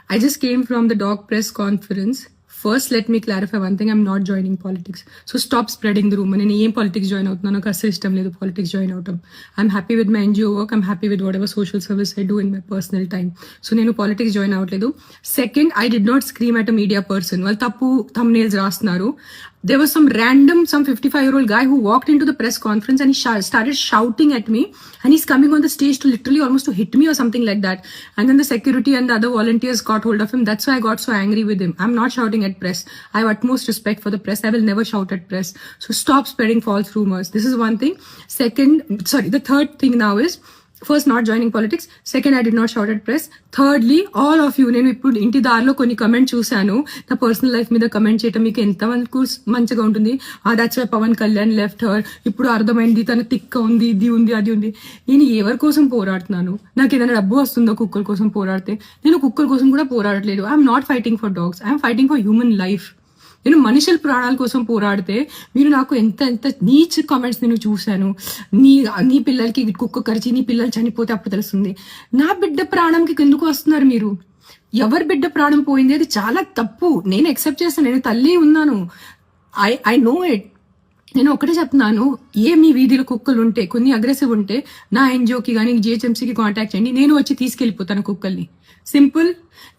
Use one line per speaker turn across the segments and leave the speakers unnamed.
I just came from the dog press conference. First, let me clarify one thing. I'm not joining politics. So stop spreading the rumor. నేను ఏం politics join అవుతున్నాను నాకు అసలు ఇష్టం లేదు politics join అవటం. I'm happy with my NGO work. I'm happy with whatever social service I do in my personal time. So నేను politics join అవ్వట్లేదు. Second, I did not scream at a media person. వాళ్ళు తప్పు thumbnails రాస్తున్నారు. There was some 55-year-old guy who walked into the press conference and he started shouting at me, and he's coming on the stage to literally almost to hit me or something like that. And then the security and the other volunteers got hold of him. That's why I got so angry with him. I'm not shouting at press. I have utmost respect for the press. I will never shout at press. So stop spreading false rumors. This is one thing. The third thing now is, first, not joining politics. Second, I did not shout at press. Thirdly, all of you, నేను ఇప్పుడు ఇంటి దారిలో కొన్ని comment చూశాను. నా personal life మీద comment చేయటం మీకు ఎంత మంచిగా ఉంటుంది. That's why Pawan Kalyan left her. ఇప్పుడు అర్థమైంది తన తిక్క ఉంది, ఇది ఉంది, అది ఉంది. నేను ఎవరి కోసం పోరాడుతున్నాను? నాకు ఏదైనా డబ్బు వస్తుందో కుక్కల కోసం పోరాడితే? నేను కుక్కల కోసం కూడా పోరాడట్లేదు. I'm not fighting for dogs. I'm fighting for human life. నేను మనుషుల ప్రాణాల కోసం పోరాడితే మీరు నాకు ఎంత నీచ్ కామెంట్స్ నేను చూశాను. నీ పిల్లలకి కుక్క కరిచి నీ పిల్లలు చనిపోతే అప్పుడు తెలుస్తుంది. నా బిడ్డ ప్రాణంకి ఎందుకు వస్తున్నారు మీరు? ఎవరి బిడ్డ ప్రాణం పోయింది అది చాలా తప్పు. నేను ఎక్సెప్ట్ చేస్తాను. నేను తల్లి ఉన్నాను. I know it. నేను ఒకటే చెప్తున్నాను, మీ వీధిలో కుక్కలు ఉంటే, కొన్ని అగ్రెసివ్ ఉంటే నా ఎన్జిఓకి కానీ జిహెచ్ఎంసీకి కాంటాక్ట్ చేయండి. నేను వచ్చి తీసుకెళ్లిపోతాను కుక్కల్ని. సింపుల్.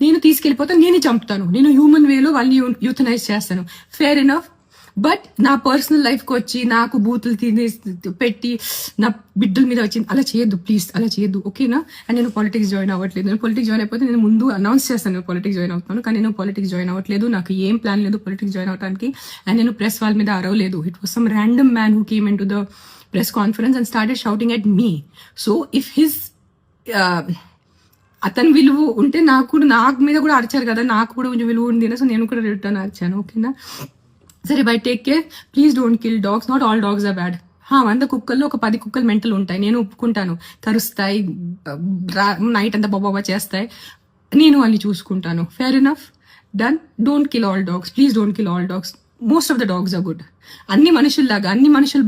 నేను తీసుకెళ్లిపోతాను, నేనే చంపుతాను. నేను హ్యూమన్ వేలో వాళ్ళని యూథనైజ్ చేస్తాను. Fair enough. బట్ నా పర్సనల్ లైఫ్కి వచ్చి నాకు బూతులు పెట్టి నా బిడ్డల మీద వచ్చి అలా చేయొద్దు ప్లీజ్, అలా చేయొద్దు, ఓకేనా? అండ్ నేను పాలిటిక్స్ జాయిన్ అవ్వట్లేదు. నేను పాలిటిక్స్ జాయిన్ అయిపోతే నేను ముందు అనౌన్స్ చేస్తాను నేను పాలిటిక్స్ జాయిన్ అవుతాను. కానీ నేను పాలిటిక్స్ జాయిన్ అవ్వట్లేదు. నాకు ఏం ప్లాన్ లేదు పాలిటిక్స్ జాయిన్ అవడానికి. అండ్ నేను ప్రెస్ వాళ్ళ మీద అరవలేదు. It was some random man who came in to the press conference and started shouting at me. So if his అతని విలువ ఉంటే నాకు మీద కూడా అరిచారు కదా, నాకు కూడా కొంచెం విలువ ఉంది. సో నేను కూడా రిటర్న్ అరిచాను, ఓకేనా? సరే, bye take care. Please don't kill dogs. Not all dogs are bad. 100 కుక్కల్లో ఒక 10 కుక్కలు మెంటల్ ఉంటాయి. నేను ఒప్పుకుంటాను. కరుస్తాయి, నైట్ అంతా బాబా చేస్తాయి. నేను వాళ్ళని చూసుకుంటాను. Fair enough. Done. Don't kill all dogs. Please don't kill all dogs. Most of the dogs are good. అన్ని మనుషుల్లాగా అన్ని మనుషులు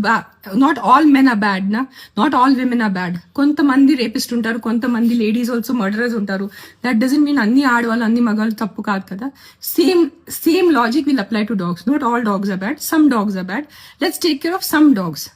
not all men are bad నా, not all women are bad. కొంతమంది రేపిస్ట్ ఉంటారు, కొంతమంది లేడీస్ ఆల్సో మర్డరర్స్ ఉంటారు. That doesn't mean అన్ని ఆడవాళ్ళు అన్ని మగాళ్ళు తప్పు కాదు కదా. Same logic will apply to dogs. Not all dogs are bad. Some dogs are bad. Let's take care of some dogs.